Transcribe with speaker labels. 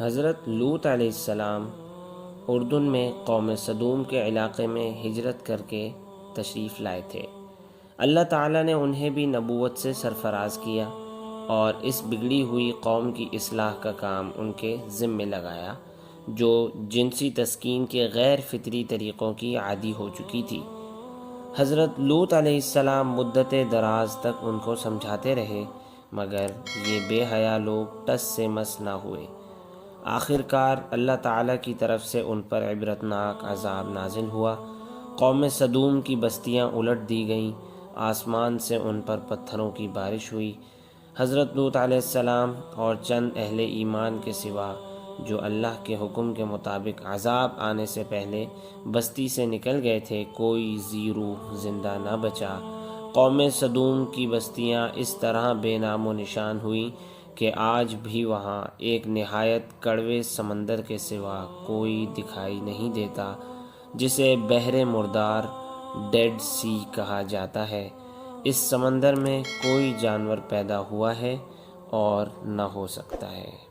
Speaker 1: حضرت لوط علیہ السلام اردن میں قوم صدوم کے علاقے میں ہجرت کر کے تشریف لائے تھے۔ اللہ تعالیٰ نے انہیں بھی نبوت سے سرفراز کیا اور اس بگڑی ہوئی قوم کی اصلاح کا کام ان کے ذمے لگایا، جو جنسی تسکین کے غیر فطری طریقوں کی عادی ہو چکی تھی۔ حضرت لوط علیہ السلام مدت دراز تک ان کو سمجھاتے رہے، مگر یہ بے حیا لوگ ٹس سے مس نہ ہوئے۔ آخر کار اللہ تعالیٰ کی طرف سے ان پر عبرتناک عذاب نازل ہوا۔ قوم صدوم کی بستیاں الٹ دی گئیں، آسمان سے ان پر پتھروں کی بارش ہوئی۔ حضرت لوط علیہ السلام اور چند اہل ایمان کے سوا جو اللہ کے حکم کے مطابق عذاب آنے سے پہلے بستی سے نکل گئے تھے، کوئی ذی روح زندہ نہ بچا۔ قوم صدوم کی بستیاں اس طرح بے نام و نشان ہوئیں کہ آج بھی وہاں ایک نہایت کڑوے سمندر کے سوا کوئی دکھائی نہیں دیتا، جسے بحر مردار ڈیڈ سی کہا جاتا ہے۔ اس سمندر میں کوئی جانور پیدا ہوا ہے اور نہ ہو سکتا ہے۔